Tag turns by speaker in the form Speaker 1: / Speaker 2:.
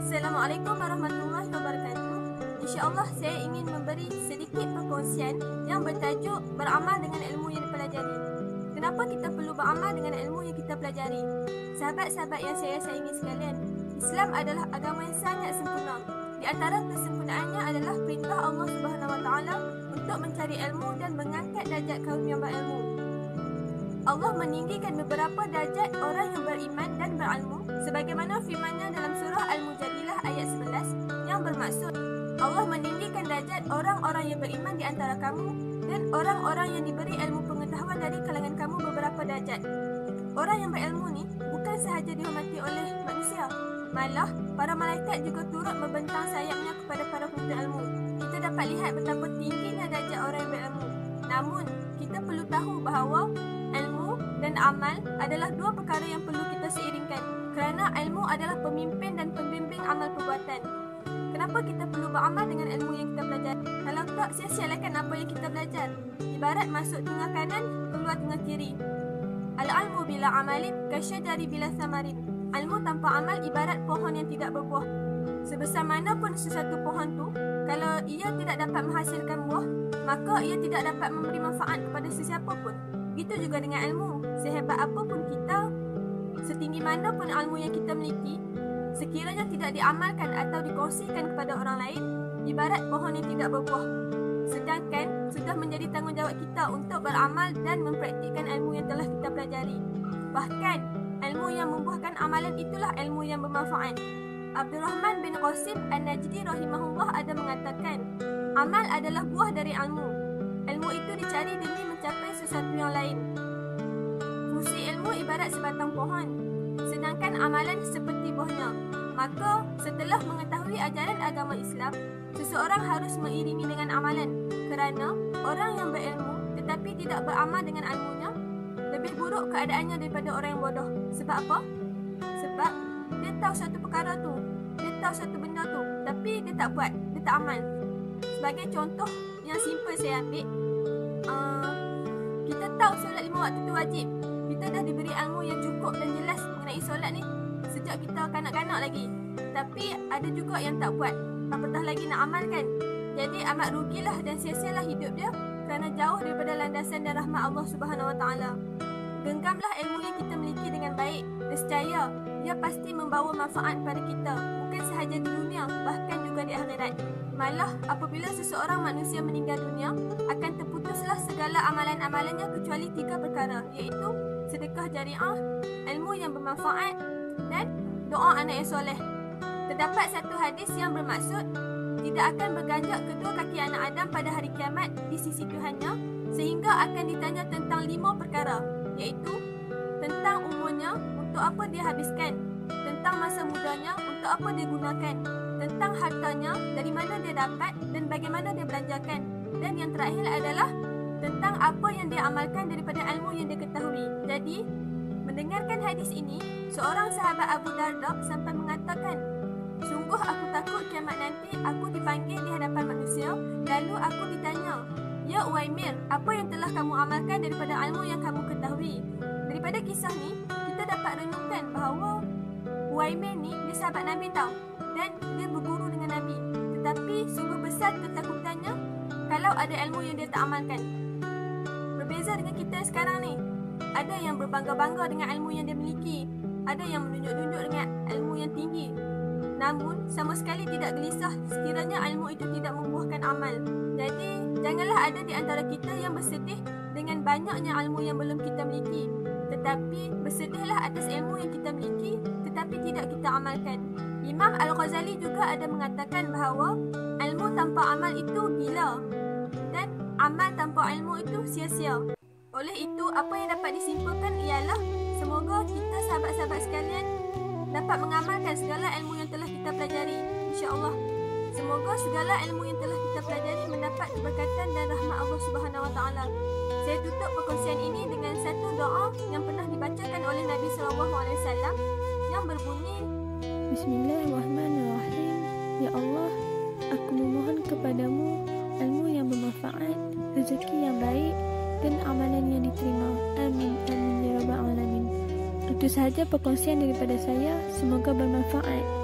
Speaker 1: Assalamualaikum warahmatullahi wabarakatuh. InsyaAllah saya ingin memberi sedikit perkongsian yang bertajuk beramal dengan ilmu yang dipelajari. Kenapa kita perlu beramal dengan ilmu yang kita pelajari? Sahabat-sahabat yang saya sayangi sekalian, Islam adalah agama yang sangat sempurna. Di antara kesempurnaannya adalah perintah Allah Subhanahu Wa Taala untuk mencari ilmu dan mengangkat darjat kaum yang berilmu. Allah meninggikan beberapa darjat orang yang beriman dan berilmu sebagaimana firman-Nya dalam surah Al-Mujadilah ayat 11 yang bermaksud Allah meninggikan darjat orang-orang yang beriman di antara kamu dan orang-orang yang diberi ilmu pengetahuan dari kalangan kamu beberapa darjat. Orang yang berilmu ni bukan sahaja dihormati oleh manusia, malah para malaikat juga turut membentang sayapnya kepada para penuntut ilmu. Kita dapat lihat betapa tingginya darjat orang yang berilmu. Namun, kita perlu tahu bahawa ilmu dan amal adalah dua perkara yang perlu kita seiringkan, kerana ilmu adalah pemimpin dan pembimbing amal perbuatan. Kenapa kita perlu beramal dengan ilmu yang kita belajar? Kalau tak, sia-siakan apa yang kita belajar. Ibarat masuk tengah kanan, keluar tengah kiri. Al-ilmu bila amalin kasyajari bila samarin. Ilmu tanpa amal ibarat pohon yang tidak berbuah. Sebesar mana pun sesuatu pohon tu, kalau ia tidak dapat menghasilkan buah, maka ia tidak dapat memberi manfaat kepada sesiapa pun. Begitu juga dengan ilmu. Sehebat apapun kita, setinggi mana pun ilmu yang kita miliki, sekiranya tidak diamalkan atau dikongsikan kepada orang lain, ibarat pohon yang tidak berbuah. Sedangkan sudah menjadi tanggungjawab kita untuk beramal dan mempraktikkan ilmu yang telah kita pelajari. Bahkan, ilmu yang membuahkan amalan itulah ilmu yang bermanfaat. Abdurrahman bin Qasim An-Najdi rahimahullah ada mengatakan, amal adalah buah dari ilmu. Ilmu itu dicari demi mencapai sesuatu yang lain. Fungsi ilmu ibarat sebatang pohon, sedangkan amalan seperti buahnya. Maka, setelah mengetahui ajaran agama Islam, seseorang harus mengiringi dengan amalan. Kerana orang yang berilmu tetapi tidak beramal dengan ilmunya, lebih buruk keadaannya daripada orang yang bodoh. Sebab apa? Sebab dia tahu satu perkara tu, dia tahu satu benda tu, tapi dia tak buat, dia tak amal. Sebagai contoh yang simple saya ambil, kita tahu solat 5 waktu tu wajib. Kita dah diberi ilmu yang cukup dan jelas mengenai solat ni sejak kita kanak-kanak lagi. Tapi ada juga yang tak buat, apatah lagi nak amalkan. Jadi amat rugilah dan sia-sialah hidup dia kerana jauh daripada landasan dan rahmat Allah Subhanahu Wa Taala. Genggamlah ilmu yang kita miliki dengan baik. Nescaya ia pasti membawa manfaat pada kita, bukan sahaja di dunia, bahkan juga di akhirat. Malah apabila seseorang manusia meninggal dunia, akan terputuslah segala amalan-amalannya kecuali 3 perkara, iaitu sedekah jariah, ilmu yang bermanfaat dan doa anak yang soleh. Terdapat satu hadis yang bermaksud tidak akan berganjak kedua kaki anak Adam pada hari kiamat di sisi Tuhannya, sehingga akan ditanya tentang 5 perkara, iaitu tentang umurnya, untuk apa dia habiskan, tentang masa mudanya, untuk apa dia gunakan, tentang hartanya, dari mana dia dapat dan bagaimana dia belanjakan, dan yang terakhir adalah tentang apa yang dia amalkan daripada ilmu yang dia ketahui. Jadi, mendengarkan hadis ini, seorang sahabat Abu Darda sampai mengatakan, sungguh aku takut kiamat nanti aku dipanggil di hadapan manusia, lalu aku ditanya, ya Uwaimir, apa yang telah kamu amalkan daripada ilmu yang kamu ketahui? Daripada kisah ni, kita dapat renungkan bahawa Uwaimir ni dia sahabat Nabi tahu, dan dia berguru dengan Nabi. Tetapi sungguh besar ketakutannya kalau ada ilmu yang dia tak amalkan. Berbeza dengan kita sekarang ni, ada yang berbangga-bangga dengan ilmu yang dia miliki, ada yang menunjuk-nunjuk dengan ilmu yang tinggi, namun sama sekali tidak gelisah sekiranya ilmu itu tidak membuahkan amal. Jadi janganlah ada di antara kita yang bersedih dengan banyaknya ilmu yang belum kita miliki, tetapi bersedihlah atas ilmu yang kita miliki tetapi tidak kita amalkan. Imam Al-Ghazali juga ada mengatakan bahawa ilmu tanpa amal itu gila dan amal tanpa ilmu itu sia-sia. Oleh itu, apa yang dapat disimpulkan ialah semoga kita sahabat-sahabat sekalian dapat mengamalkan segala ilmu yang telah kita pelajari, insya-Allah. Semoga segala ilmu yang telah kita pelajari mendapat keberkatan dan rahmat Allah Subhanahu Wa Taala. Saya tutup perkongsian ini dengan satu doa yang pernah dibacakan oleh Nabi sallallahu alaihi wasallam yang berbunyi,
Speaker 2: Bismillahirrahmanirrahim. Ya Allah, aku memohon kepadamu ilmu yang bermanfaat, rezeki yang baik dan amalan yang diterima. Amin, amin ya rabbal alamin. Itu sahaja perkongsian daripada saya, semoga bermanfaat.